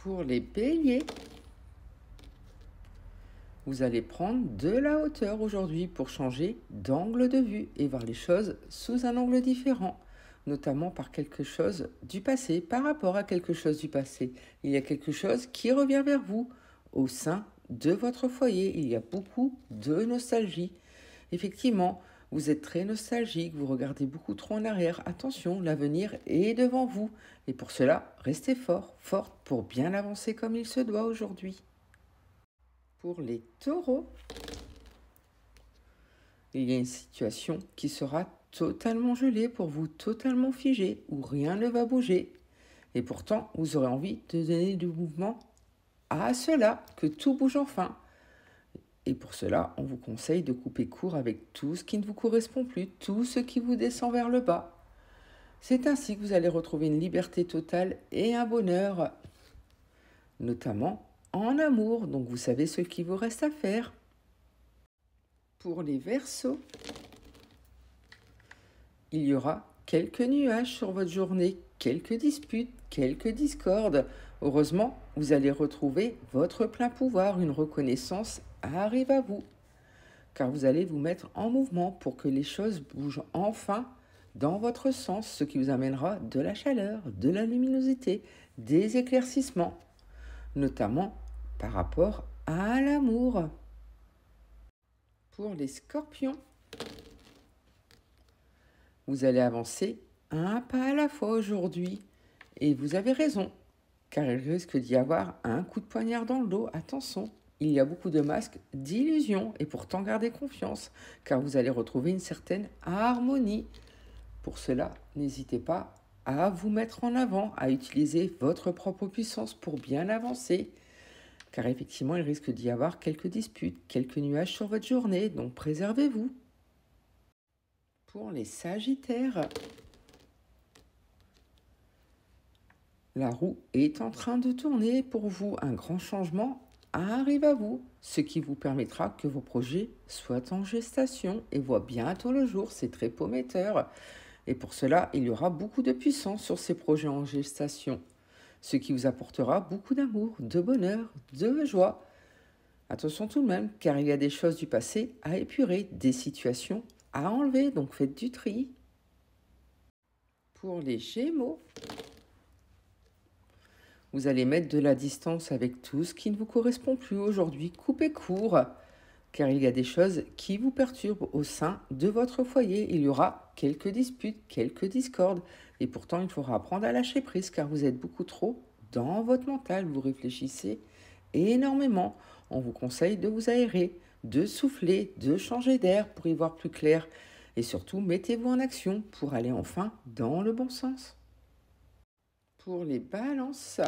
Pour les béliers, vous allez prendre de la hauteur aujourd'hui pour changer d'angle de vue et voir les choses sous un angle différent, notamment par quelque chose du passé, par rapport à quelque chose du passé. Il y a quelque chose qui revient vers vous au sein de votre foyer. Il y a beaucoup de nostalgie. Effectivement, vous êtes très nostalgique, vous regardez beaucoup trop en arrière. Attention, l'avenir est devant vous. Et pour cela, restez fort, forte pour bien avancer comme il se doit aujourd'hui. Pour les taureaux, il y a une situation qui sera totalement gelée pour vous, totalement figée, où rien ne va bouger. Et pourtant, vous aurez envie de donner du mouvement à cela, que tout bouge enfin. Et pour cela, on vous conseille de couper court avec tout ce qui ne vous correspond plus, tout ce qui vous descend vers le bas. C'est ainsi que vous allez retrouver une liberté totale et un bonheur, notamment en amour. Donc vous savez ce qu'il vous reste à faire. Pour les Verseaux, il y aura quelques nuages sur votre journée, quelques disputes, quelques discordes. Heureusement, vous allez retrouver votre plein pouvoir, une reconnaissance arrive à vous, car vous allez vous mettre en mouvement pour que les choses bougent enfin dans votre sens, ce qui vous amènera de la chaleur, de la luminosité, des éclaircissements, notamment par rapport à l'amour. Pour les Scorpions, vous allez avancer un pas à la fois aujourd'hui. Et vous avez raison, car il risque d'y avoir un coup de poignard dans le dos. Attention, il y a beaucoup de masques d'illusion et pourtant gardez confiance, car vous allez retrouver une certaine harmonie. Pour cela, n'hésitez pas à vous mettre en avant, à utiliser votre propre puissance pour bien avancer. Car effectivement, il risque d'y avoir quelques disputes, quelques nuages sur votre journée, donc préservez-vous. Pour les Sagittaires, la roue est en train de tourner pour vous. Un grand changement arrive à vous, ce qui vous permettra que vos projets soient en gestation et voient bientôt le jour. C'est très prometteur. Et pour cela, il y aura beaucoup de puissance sur ces projets en gestation, ce qui vous apportera beaucoup d'amour, de bonheur, de joie. Attention tout de même, car il y a des choses du passé à épurer, des situations à enlever, donc faites du tri. Pour les Gémeaux, vous allez mettre de la distance avec tout ce qui ne vous correspond plus aujourd'hui. Coupez court, car il y a des choses qui vous perturbent au sein de votre foyer. Il y aura quelques disputes, quelques discordes. Et pourtant, il faudra apprendre à lâcher prise, car vous êtes beaucoup trop dans votre mental. Vous réfléchissez énormément. On vous conseille de vous aérer, de souffler, de changer d'air pour y voir plus clair. Et surtout, mettez-vous en action pour aller enfin dans le bon sens. Pour les balances,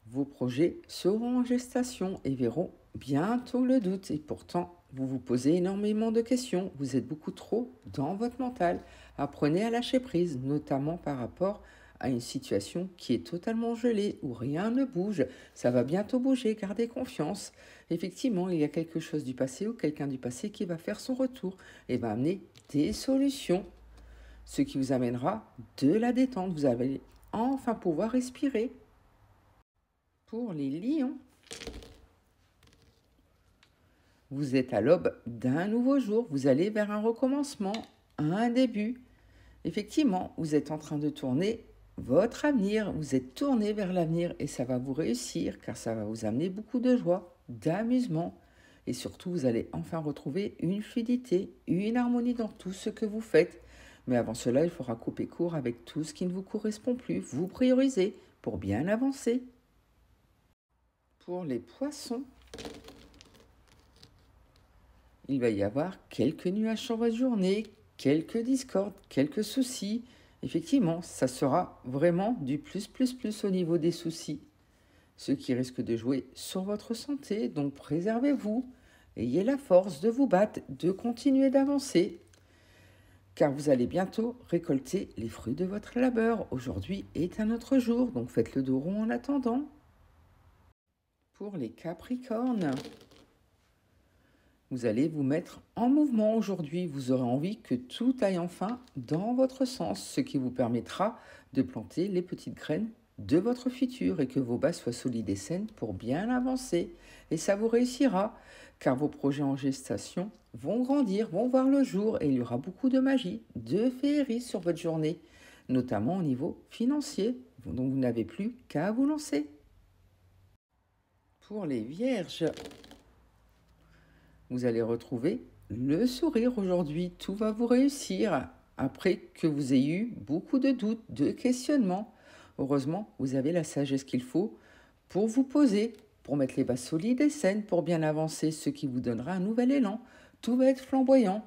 vos projets seront en gestation et verront bientôt le doute. Et pourtant, vous vous posez énormément de questions. Vous êtes beaucoup trop dans votre mental. Apprenez à lâcher prise, notamment par rapport à une situation qui est totalement gelée, où rien ne bouge. Ça va bientôt bouger, gardez confiance. Effectivement, il y a quelque chose du passé ou quelqu'un du passé qui va faire son retour et va amener des solutions, ce qui vous amènera de la détente. Vous allez enfin pouvoir respirer. Pour les lions, vous êtes à l'aube d'un nouveau jour. Vous allez vers un recommencement, un début. Effectivement, vous êtes en train de tourner votre avenir. Vous êtes tourné vers l'avenir et ça va vous réussir car ça va vous amener beaucoup de joie, d'amusement. Et surtout, vous allez enfin retrouver une fluidité, une harmonie dans tout ce que vous faites. Mais avant cela, il faudra couper court avec tout ce qui ne vous correspond plus. Vous priorisez pour bien avancer. Pour les poissons, il va y avoir quelques nuages sur votre journée, quelques discordes, quelques soucis. Effectivement, ça sera vraiment du plus au niveau des soucis, ce qui risque de jouer sur votre santé. Donc préservez-vous, ayez la force de vous battre, de continuer d'avancer, car vous allez bientôt récolter les fruits de votre labeur. Aujourd'hui est un autre jour, donc faites le dos rond en attendant. Pour les Capricornes, vous allez vous mettre en mouvement aujourd'hui. Vous aurez envie que tout aille enfin dans votre sens, ce qui vous permettra de planter les petites graines de votre futur et que vos bases soient solides et saines pour bien avancer. Et ça vous réussira, car vos projets en gestation vont grandir, vont voir le jour et il y aura beaucoup de magie, de féerie sur votre journée, notamment au niveau financier. Donc vous n'avez plus qu'à vous lancer. Pour les vierges, vous allez retrouver le sourire aujourd'hui. Tout va vous réussir après que vous ayez eu beaucoup de doutes, de questionnements. Heureusement, vous avez la sagesse qu'il faut pour vous poser, pour mettre les bases solides et saines, pour bien avancer, ce qui vous donnera un nouvel élan. Tout va être flamboyant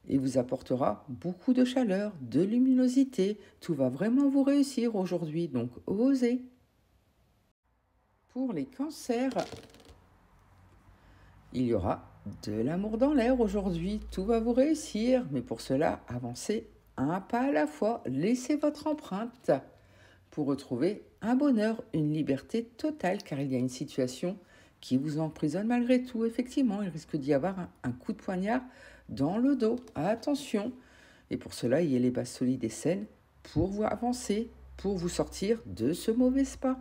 et vous apportera beaucoup de chaleur, de luminosité. Tout va vraiment vous réussir aujourd'hui, donc osez. Pour les cancers, il y aura de l'amour dans l'air aujourd'hui, tout va vous réussir, mais pour cela, avancez un pas à la fois, laissez votre empreinte pour retrouver un bonheur, une liberté totale, car il y a une situation qui vous emprisonne malgré tout. Effectivement, il risque d'y avoir un coup de poignard dans le dos. Attention! Et pour cela, il y a les bases solides et saines pour vous avancer, pour vous sortir de ce mauvais spa.